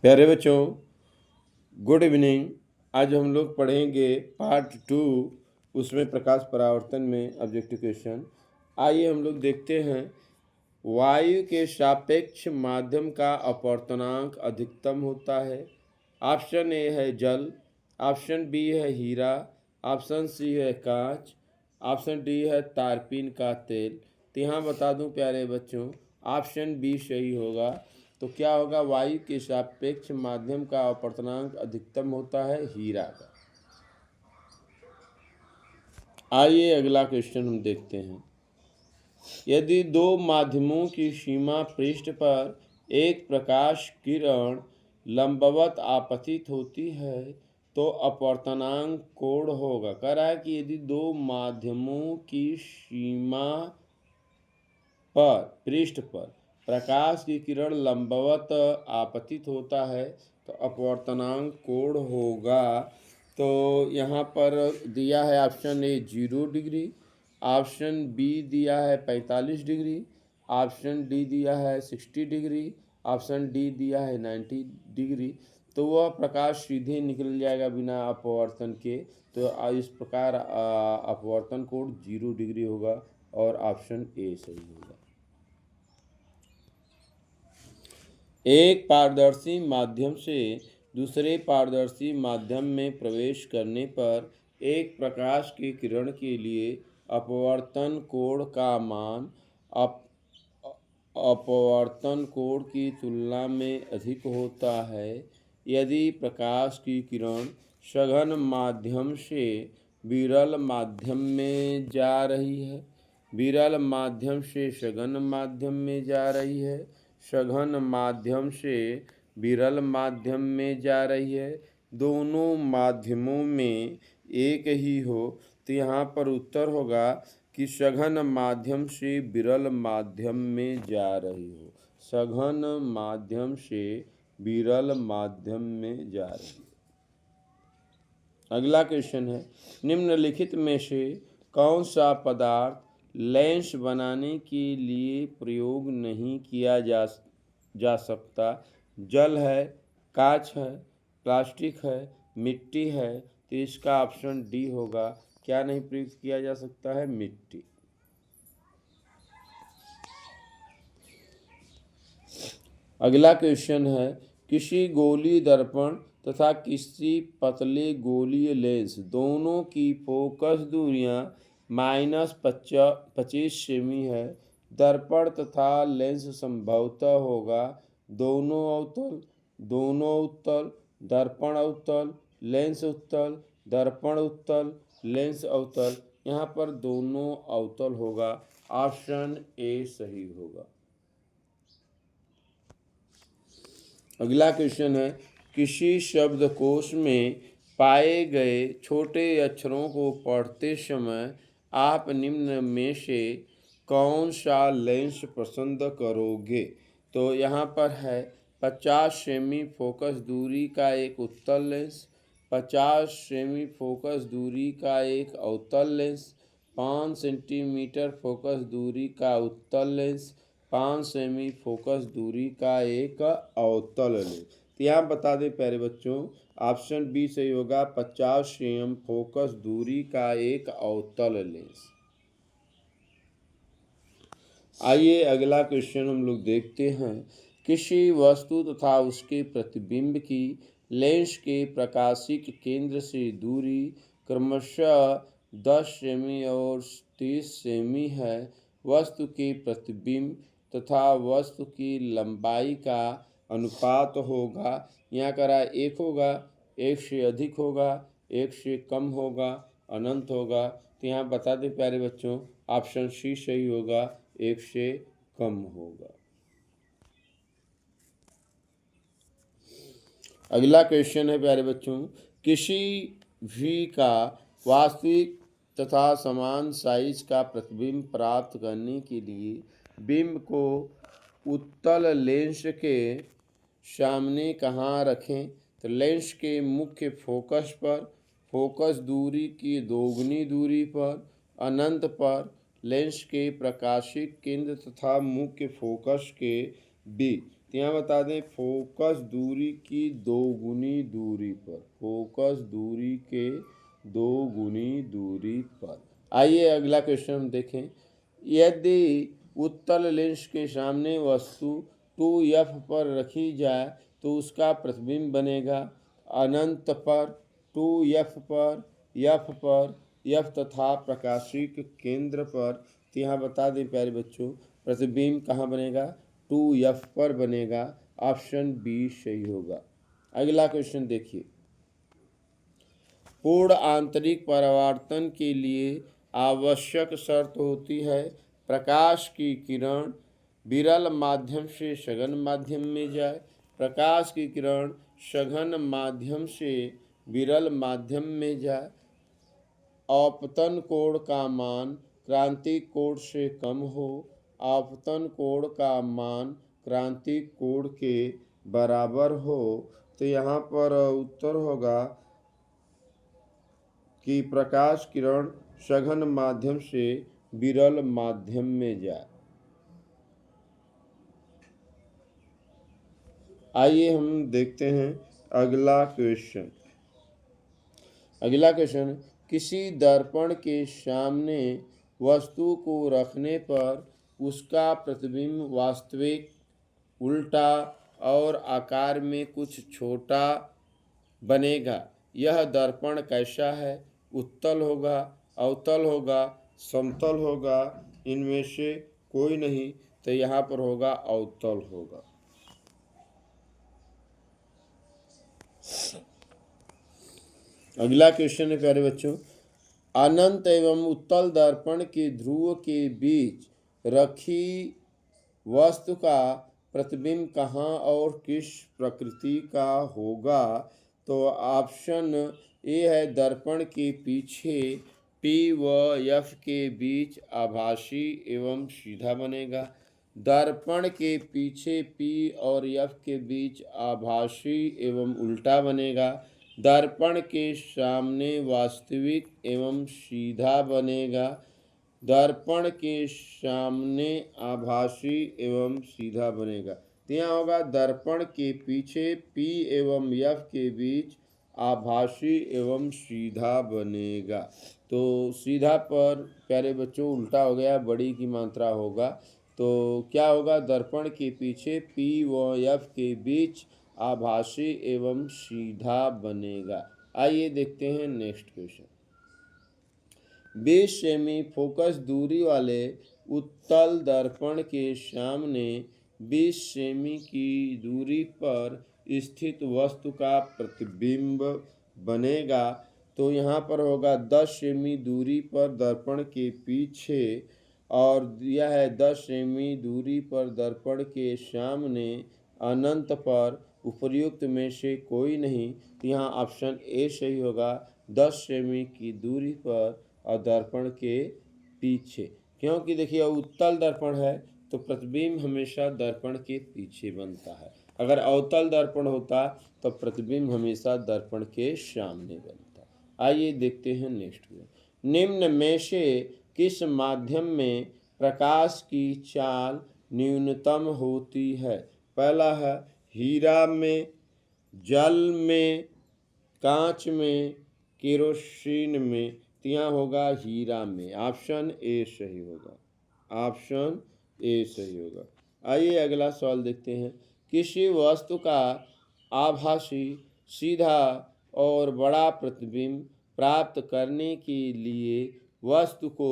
प्यारे बच्चों, good evening. आज हम लोग पढ़ेंगे पार्ट 2, उसमें प्रकाश परावर्तन में ऑब्जेक्टिव क्वेश्चन। आइए हम लोग देखते हैं। वायु के सापेक्ष माध्यम का अपवर्तनांक अधिकतम होता है। ऑप्शन ए है जल, ऑप्शन बी है हीरा, ऑप्शन सी है कांच, ऑप्शन डी है तारपीन का तेल। तो यहाँ बता दूं प्यारे बच्चों, ऑप्शन बी सही होगा। तो क्या होगा? वायु के सापेक्ष माध्यम का अपवर्तनांक अधिकतम होता है हीरा का। आइए अगला क्वेश्चन हम देखते हैं। यदि दो माध्यमों की सीमा पृष्ठ पर एक प्रकाश किरण लंबवत आपतित होती है तो अपवर्तनांक कोण होगा। कह रहा है कि यदि दो माध्यमों की सीमा पर पृष्ठ पर प्रकाश की किरण लंबवत आपतित होता है तो अपवर्तनांक कोण होगा। तो यहाँ पर दिया है option A 0 degree, option B दिया है 45 डिग्री, ऑप्शन डी दिया है 60 डिग्री, ऑप्शन डी दिया है 90 डिग्री। तो वह प्रकाश सीधे निकल जाएगा बिना अपवर्तन के। तो इस प्रकार अपवर्तन कोण 0 डिग्री होगा और ऑप्शन ए सही होगा। एक पारदर्शी माध्यम से दूसरे पारदर्शी माध्यम में प्रवेश करने पर एक प्रकाश की किरण के लिए अपवर्तन कोण का मान अपवर्तन कोण की तुलना में अधिक होता है यदि प्रकाश की किरण सघन माध्यम से विरल माध्यम में जा रही है, विरल माध्यम से सघन माध्यम में जा रही है, सघन माध्यम से विरल माध्यम में जा रही है, दोनों माध्यमों में एक ही हो। तो यहाँ पर उत्तर होगा कि सघन माध्यम से विरल माध्यम में जा रही हो, सघन माध्यम से विरल माध्यम में जा रही है। अगला क्वेश्चन है, निम्नलिखित में से कौन सा पदार्थ लेंस बनाने के लिए प्रयोग नहीं किया जा सकता? जल है, कांच है, प्लास्टिक है, मिट्टी है। तो इसका ऑप्शन डी होगा। क्या नहीं प्रयुक्त किया जा सकता है? मिट्टी। अगला क्वेश्चन है, किसी गोलीय दर्पण तथा किसी पतले गोलीय लेंस दोनों की फोकस दूरियां -25 सेमी है। दर्पण तथा लेंस संभवतः होगा दोनों अवतल, दोनों उत्तल, दर्पण अवतल, लेंस उत्तल, दर्पण उत्तल, लेंस अवतल। यहाँ पर दोनों अवतल होगा। ऑप्शन ए सही होगा। अगला क्वेश्चन है, किसी शब्दकोश में पाए गए छोटे अक्षरों को पढ़ते समय आप निम्न में से कौन सा लेंस पसंद करोगे? तो यहाँ पर है 50 सेमी फोकस दूरी का एक उत्तल लेंस, 50 सेमी फोकस दूरी का एक अवतल लेंस, 5 सेंटीमीटर फोकस दूरी का उत्तल लेंस, 5 सेमी फोकस दूरी का एक अवतल लेंस। तो यहाँ बता दें प्यारे बच्चों, ऑप्शन बी सही होगा, 50 सेमी फोकस दूरी का एक अवतल लेंस। आइए अगला क्वेश्चन हम लोग देखते हैं। किसी वस्तु तथा उसके प्रतिबिंब की लेंस के प्रकाशिक केंद्र से दूरी क्रमशः 10 सेमी और 30 सेमी है। वस्तु के प्रतिबिंब तथा वस्तु की लंबाई का अनुपात होगा। यहाँ करा 1 होगा, 1 से अधिक होगा, 1 से कम होगा, अनंत होगा। तो यहाँ बता दें प्यारे बच्चों, ऑप्शन सी सही होगा, 1 से कम होगा। अगला क्वेश्चन है प्यारे बच्चों, किसी भी का वास्तविक तथा समान साइज का प्रतिबिंब प्राप्त करने के लिए बिंब को उत्तल लेंस के सामने कहाँ रखें? तो लेंस के मुख्य फोकस पर, फोकस दूरी की दोगुनी दूरी पर, अनंत पर, लेंस के प्रकाशिक केंद्र तथा मुख्य फोकस के बीच। तो यहाँ बता दें फोकस दूरी की दोगुनी दूरी पर, फोकस दूरी के दोगुनी दूरी पर। आइए अगला क्वेश्चन हम देखें। यदि उत्तल लेंस के सामने वस्तु 2f पर रखी जाए तो उसका प्रतिबिंब बनेगा अनंत पर, 2f पर, f तथा प्रकाशिक केंद्र पर। तो यहाँ बता दें प्यारे बच्चों प्रतिबिंब कहाँ बनेगा, 2f पर बनेगा। ऑप्शन बी सही होगा। अगला क्वेश्चन देखिए। पूर्ण आंतरिक परावर्तन के लिए आवश्यक शर्त होती है प्रकाश की किरण विरल माध्यम से सघन माध्यम में जाए, प्रकाश की किरण सघन माध्यम से विरल माध्यम में जाए, अपतन कोण का मान क्रांतिक कोण से कम हो, अपतन कोण का मान क्रांतिक कोण के बराबर हो। तो यहाँ पर उत्तर होगा कि प्रकाश किरण सघन माध्यम से विरल माध्यम में जाए। आइए हम देखते हैं अगला क्वेश्चन। अगला क्वेश्चन, किसी दर्पण के सामने वस्तु को रखने पर उसका प्रतिबिंब वास्तविक, उल्टा और आकार में कुछ छोटा बनेगा। यह दर्पण कैसा है? उत्तल होगा, अवतल होगा, समतल होगा, इनमें से कोई नहीं। तो यहाँ पर होगा अवतल होगा। अगला क्वेश्चन है प्यारे बच्चों, अनंत एवं उत्तल दर्पण के ध्रुव के बीच रखी वस्तु का प्रतिबिंब कहाँ और किस प्रकृति का होगा? तो ऑप्शन ए है दर्पण के पीछे P व F के बीच आभासी एवं सीधा बनेगा। दर्पण के पीछे P और F के बीच आभासी एवं उल्टा बनेगा। दर्पण के सामने वास्तविक एवं सीधा बनेगा। दर्पण के सामने आभासी एवं सीधा बनेगा। तो यहाँ होगा दर्पण के पीछे P एवं F के बीच आभासी एवं सीधा बनेगा। तो सीधा पर प्यारे बच्चों उल्टा हो गया, बड़ी की मात्रा होगा। तो क्या होगा, दर्पण के पीछे P व F के बीच आभासी एवं सीधा बनेगा। आइए देखते हैं नेक्स्ट क्वेश्चन। 20 सेमी फोकस दूरी वाले उत्तल दर्पण के सामने 20 सेमी की दूरी पर स्थित वस्तु का प्रतिबिंब बनेगा। तो यहाँ पर होगा 10 सेमी दूरी पर दर्पण के पीछे और दिया है 10 सेमी दूरी पर दर्पण के सामने अनंत पर उपर्युक्त में से कोई नहीं। तो यहाँ ऑप्शन ए सही होगा, 10 सेमी की दूरी पर और दर्पण के पीछे। क्योंकि देखिए उत्तल दर्पण है तो प्रतिबिंब हमेशा दर्पण के पीछे बनता है। अगर अवतल दर्पण होता तो प्रतिबिंब हमेशा दर्पण के सामने बनता। आइए देखते हैं नेक्स्ट में। निम्न में से किस माध्यम में प्रकाश की चाल न्यूनतम होती है? पहला है हीरा में, जल में, कांच में, केरोसिन में। यहाँ होगा हीरा में। ऑप्शन ए सही होगा। ऑप्शन ए सही होगा। आइए अगला सवाल देखते हैं। किसी वस्तु का आभासी, सीधा और बड़ा प्रतिबिंब प्राप्त करने के लिए वस्तु को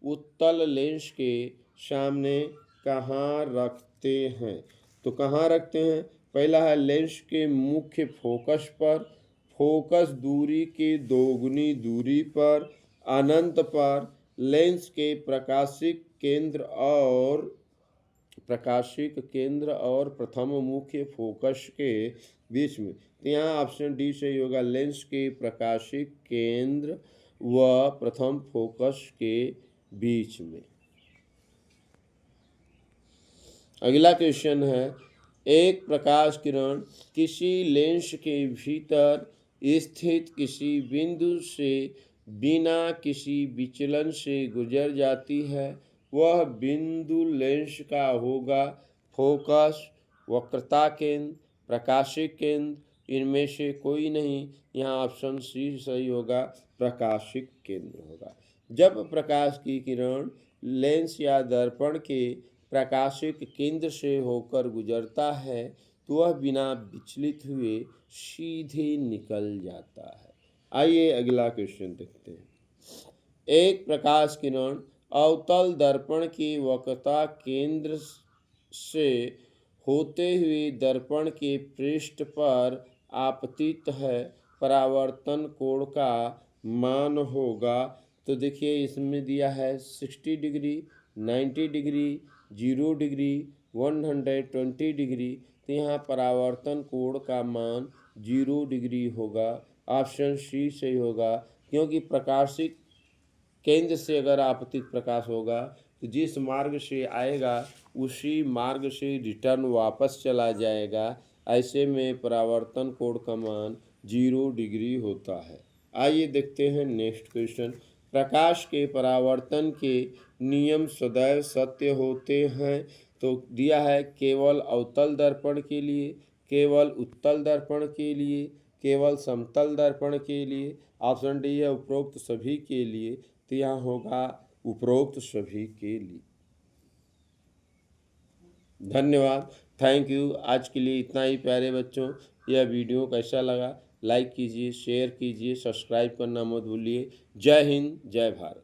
उत्तल लेंस के सामने कहाँ रखते हैं? तो कहाँ रखते हैं? पहला है लेंस के मुख्य फोकस पर, फोकस दूरी के दोगुनी दूरी पर, अनंत पर, लेंस के प्रकाशिक केंद्र और प्रथम मुख्य फोकस के बीच में। तो यहाँ ऑप्शन डी सही होगा, लेंस के प्रकाशिक केंद्र व प्रथम फोकस के बीच में। अगला क्वेश्चन है, एक प्रकाश किरण किसी लेंस के भीतर स्थित किसी बिंदु से बिना किसी विचलन से गुजर जाती है। वह बिंदु लेंस का होगा फोकस, वक्रता केंद्र, प्रकाशिक केंद्र, इनमें से कोई नहीं। यहाँ ऑप्शन सी सही होगा, प्रकाशिक केंद्र होगा। जब प्रकाश की किरण लेंस या दर्पण के प्रकाशिक केंद्र से होकर गुजरता है तो वह बिना विचलित हुए सीधे निकल जाता है। आइए अगला क्वेश्चन देखते हैं। एक प्रकाश किरण अवतल दर्पण की वक्रता केंद्र से होते हुए दर्पण के पृष्ठ पर आपतित है, परावर्तन कोण का मान होगा। तो देखिए इसमें दिया है 60 डिग्री, 90 डिग्री, 0 डिग्री, 120 डिग्री। तो यहाँ परावर्तन कोण का मान 0 डिग्री होगा। ऑप्शन सी सही होगा, क्योंकि प्रकाशिक केंद्र से अगर आपतित प्रकाश होगा तो जिस मार्ग से आएगा उसी मार्ग से रिटर्न वापस चला जाएगा। ऐसे में परावर्तन कोण का मान 0 डिग्री होता है। आइए देखते हैं नेक्स्ट क्वेश्चन। प्रकाश के परावर्तन के नियम सदैव सत्य होते हैं। तो दिया है केवल अवतल दर्पण के लिए, केवल उत्तल दर्पण के लिए, केवल समतल दर्पण के लिए। ऑप्शन डी है उपरोक्त सभी के लिए। तो यहाँ होगा उपरोक्त सभी के लिए। धन्यवाद, थैंक यू। आज के लिए इतना ही प्यारे बच्चों। यह वीडियो कैसा लगा लाइक कीजिए, शेयर कीजिए, सब्सक्राइब करना मत भूलिए। जय हिंद, जय भारत।